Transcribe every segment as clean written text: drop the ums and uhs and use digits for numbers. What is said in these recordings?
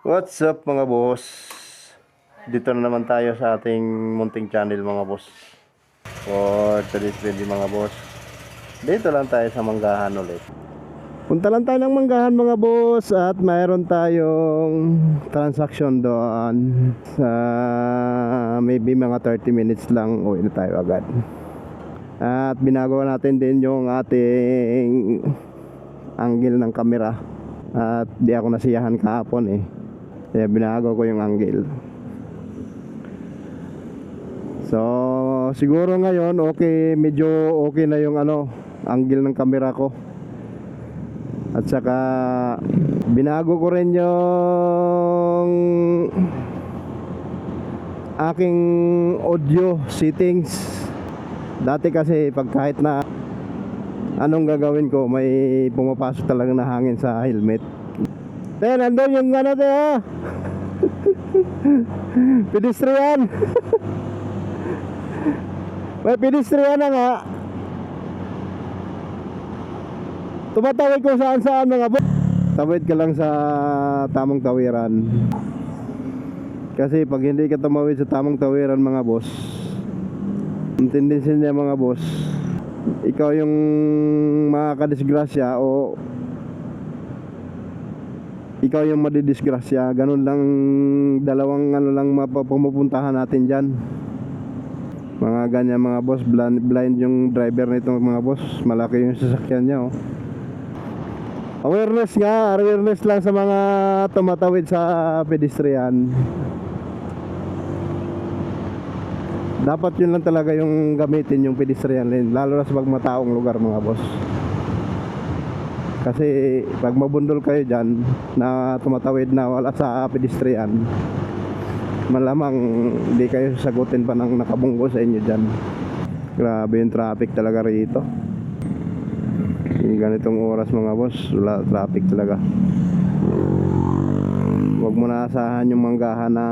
What's up mga boss? Dito na naman tayo sa ating munting channel mga boss. For today's video mga boss, dito lang tayo sa Manggahan ulit. Punta lang tayo ng Manggahan mga boss at mayroon tayong transaction doon sa maybe mga 30 minutes lang uwi na tayo agad. At binagawa natin din yung ating angle ng camera. At di ako nasiyahan kahapon kaya binago ko yung angle. So siguro ngayon medyo okay na yung angle ng camera ko. At saka binago ko rin yung aking audio settings. Dati kasi pag kahit na anong gagawin ko, may pumapasok talaga na hangin sa helmet. Nandun yung pedestrian. May pedestrian na nga. Tumatawid kung saan mga boss. Tawid ka lang sa tamang tawiran. Kasi pag hindi ka tumawid sa tamang tawiran mga boss, ang tendency niya mga boss, ikaw yung makakadisgrasya o ikaw yung madidisgrasya. Ganun lang, dalawang lang mapupuntahan natin dyan. Mga ganyan mga boss. Blind yung driver nito mga boss. Malaki yung sasakyan niya Awareness lang sa mga tumatawid sa pedestrian. Dapat yun lang talaga yung gamitin, yung pedestrian lane, lalo na sa pagmataong lugar mga boss. Kasi pag mabundol kayo dyan na tumatawid na wala sa pedestrian, malamang hindi kayo sasagutin pa ng nakabunggo sa inyo dyan. Grabe yung traffic talaga rito. Yung ganitong oras mga boss, wala traffic talaga. Huwag mo na asahan yung Manggahan na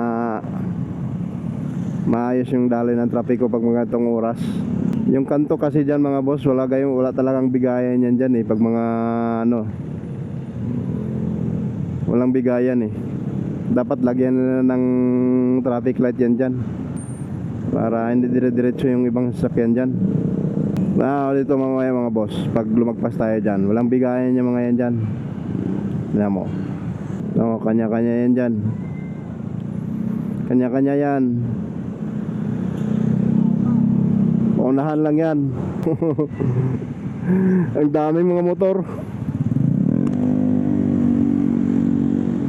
maayos yung daloy ng trapiko pag mga ganitong oras. Yung kanto kasi dyan mga boss, wala talagang bigayan yan dyan pag mga walang bigayan dapat lagyan na ng traffic light yan dyan para hindi dire-diretso yung ibang sasakyan dyan. Dito mamaya mga boss, pag lumagpas tayo dyan, walang bigayan yung mga yan dyan. Tignan mo, kanya-kanya yan dyan, kanya-kanya yan. Unahan lang yan. Ang daming mga motor.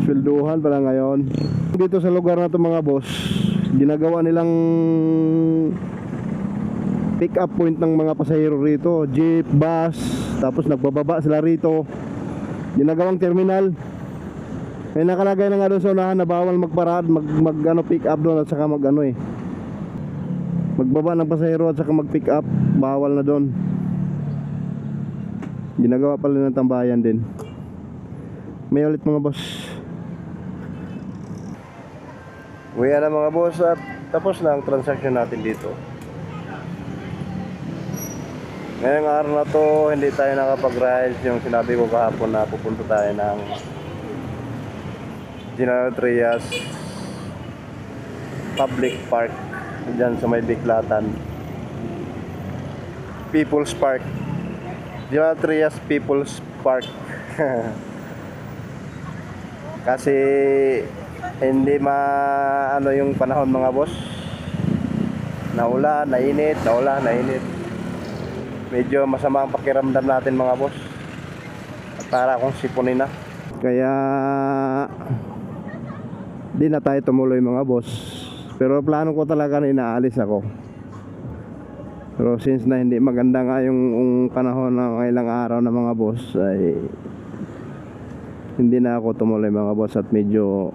Swelduhan pala ngayon. Dito sa lugar na to mga boss, ginagawa nilang pick up point ng mga pasahero rito. Jeep, bus, tapos nagbababa sila rito. Ginagawang terminal. May nakalagay na nga doon sa unahan na bawal magparad, pick up doon at saka magbaba ng pasahero at saka mag-pick up, bawal na doon. Ginagawa pala ng tambayan din. May ulit mga boss. Uwi na mga boss at tapos na ang transaction natin dito. Ngayong araw na to, hindi tayo nakapag-ride. Yung sinabi ko kahapon na pupunta tayo ng General Trias Public Park dyan sa may Biklatan, People's Park, General Trias People's Park. Kasi hindi yung panahon mga boss, naulan, nainit, medyo masama ang pakiramdam natin mga boss at para akong sipunin na. Kaya di na tayo tumuloy mga boss. Pero plano ko talaga na inaalis ako. Pero since na hindi maganda nga yung panahon ng ilang araw na mga boss, ay hindi na ako tumuloy mga boss. At medyo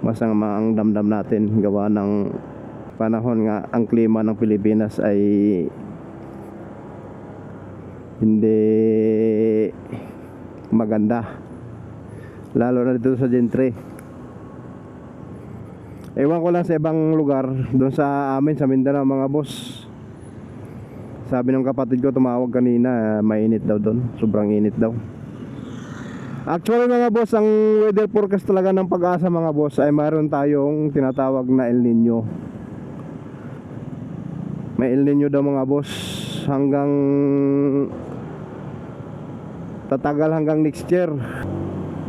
masama ang damdam natin gawa ng panahon nga. Ang klima ng Pilipinas ay hindi maganda, lalo na dito sa Gentre. Ewan ko lang sa ibang lugar. Doon sa amin sa Mindanao mga boss, sabi ng kapatid ko tumawag kanina, mainit daw doon, sobrang init daw. Actually mga boss, ang weather forecast talaga ng Pag-asa mga boss ay mayroon tayong tinatawag na El Nino. May El Nino daw mga boss hanggang tatagal hanggang next year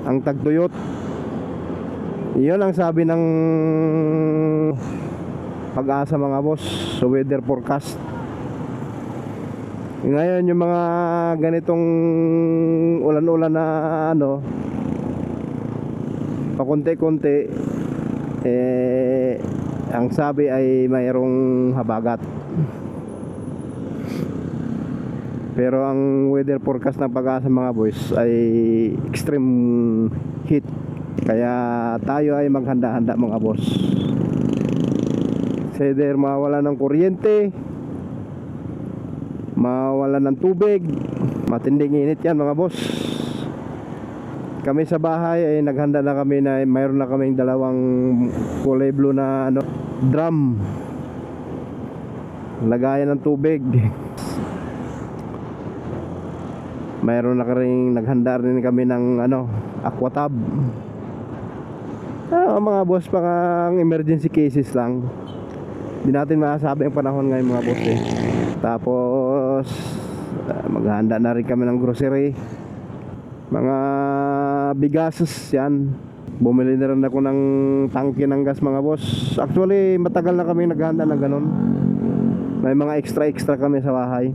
ang tagtuyot. Iyon ang sabi ng Pag-asa mga boss sa weather forecast. Ngayon yung mga ganitong ulan-ulan na pakunti-kunti, ang sabi ay mayroong habagat. Pero ang weather forecast ng Pag-asa mga boys ay extreme heat. Kaya tayo ay maghanda-handa mga boss. Kasi either mawala ng kuryente, mawala ng tubig, matinding init yan mga boss. Kami sa bahay ay naghanda na kami na mayroon na kaming dalawang kulay blue na drum, lagayan ng tubig. Mayroon na rin, naghanda rin kami ng aqua tub. Mga boss, pang emergency cases lang. Hindi natin masasabi ang panahon ngayon mga boss Tapos maghanda na rin kami ng grocery, mga bigases yan. Bumili na rin ako ng tangke ng gas mga boss. Actually matagal na kami naghanda ng ganun. May mga extra kami sa bahay.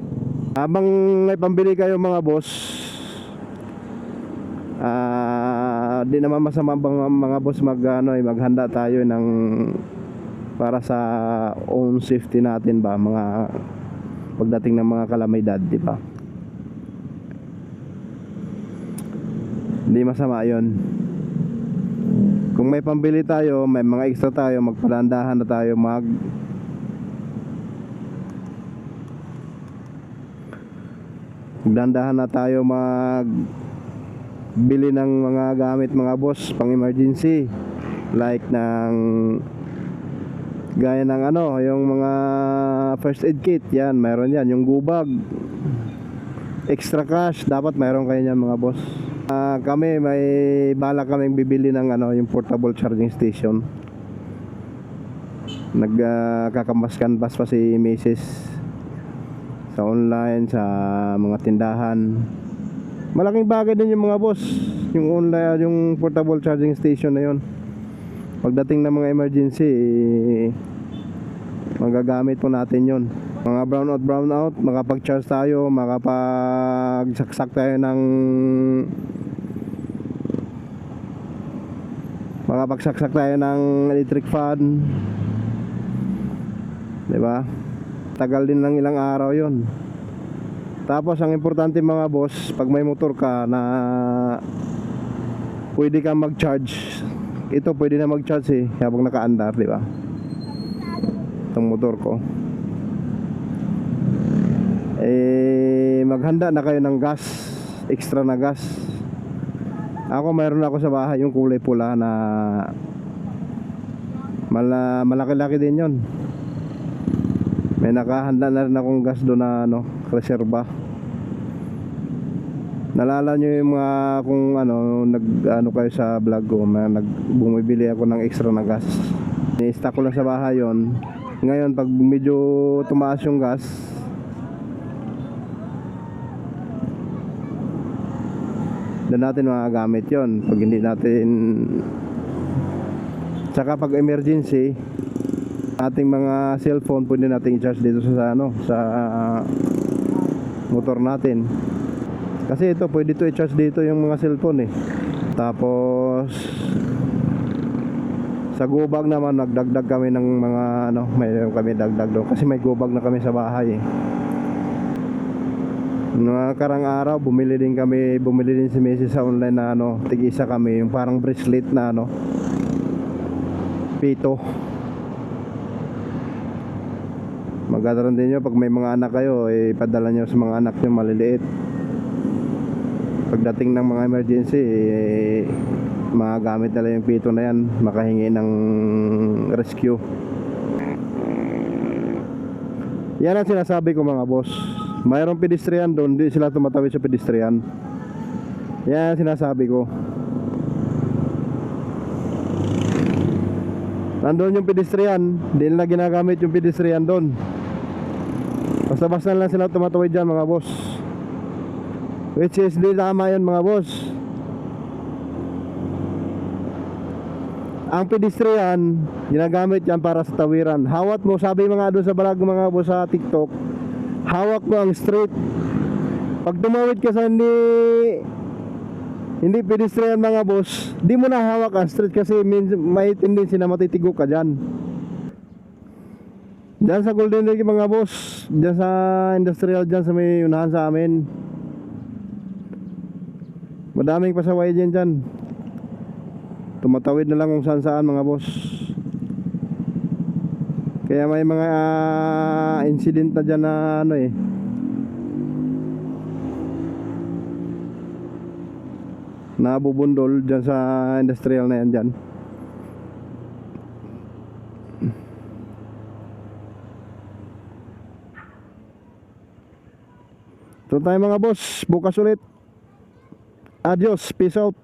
Habang may pambili kayo mga boss, di naman masama mga boss maghanda tayo ng para sa own safety natin ba, mga pagdating ng mga kalamidad, di ba? Hindi masama 'yon. Kung may pambili tayo, may mga extra tayo, magpalandahan na tayo magdandahan na tayo bili ng mga gamit mga boss pang emergency, like ng gaya ng yung mga first aid kit, yan mayroon yan, yung gubag, extra cash dapat mayroon kayo yan mga boss. Kami may bala kaming bibili ng yung portable charging station. Nagkakambas-canvas pa si Mrs. sa online, sa mga tindahan. Malaking bagay din yung mga boss, yung online, yung portable charging station na yun. Pagdating ng mga emergency, magagamit po natin yun. Mga brownout, makapag-charge tayo, makapagsaksak tayo ng electric fan, diba? Tagal din ng ilang araw yun. Tapos ang importante mga boss, pag may motor ka na pwede kang mag-charge, ito pwede na mag-charge habang nakaandar, di ba? Itong motor ko. Maghanda na kayo ng gas, extra na gas. Ako mayroon ako sa bahay yung kulay pula na malaki-laki din yon. May nakahanda na rin akong gas doon na reserba. Nalala nyo yung mga kung kayo sa vlog ko, bumibili ako ng extra na gas. Ni-stock ko lang sa bahay yon. Ngayon pag medyo tumaas yung gas, doon natin magagamit yon. Pag hindi natin, saka pag emergency, ating mga cellphone pwede natin i-charge dito sa motor natin. Kasi ito pwede to i-charge dito yung mga cellphone Tapos sa gubag naman nagdagdag kami ng mga mayroon kami dagdag doon kasi may gubag na kami sa bahay Mga karang araw bumili din si Mrs. sa online na tig-isa kami, yung parang bracelet na pito. Magdadaran din nyo pag may mga anak kayo, ipadala nyo sa mga anak nyo maliliit. Pagdating ng mga emergency, magagamit nila yung pito na yan, makahingi ng rescue. Yan ang sinasabi ko mga boss. Mayroong pedestrian doon, hindi sila tumatawid sa pedestrian. Yan ang sinasabi ko. Nandun yung pedestrian, hindi nila ginagamit yung pedestrian doon. Basta-basta lang sila tumatawid dyan mga boss. Which is di tama yun mga boss. Ang pedestrian, ginagamit yan para sa tawiran. Hawat mo, sabi mga doon sa vlog mga boss sa TikTok, hawak mo ang street. Pag tumawid ka sa hindi pedestrian mga boss, di mo na hawak ang street kasi may tendency na matitigo ka dyan. Dyan sa Golden Lake mga boss, dyan sa industrial, dyan sa may unahan sa amin, madaming pasaway dyan. Tumatawid na lang kung saan saan mga boss. Kaya may mga incident na dyan na nabubundol dyan sa industrial na yan dyan. So tayo mga boss, bukas ulit. Adios, peace out.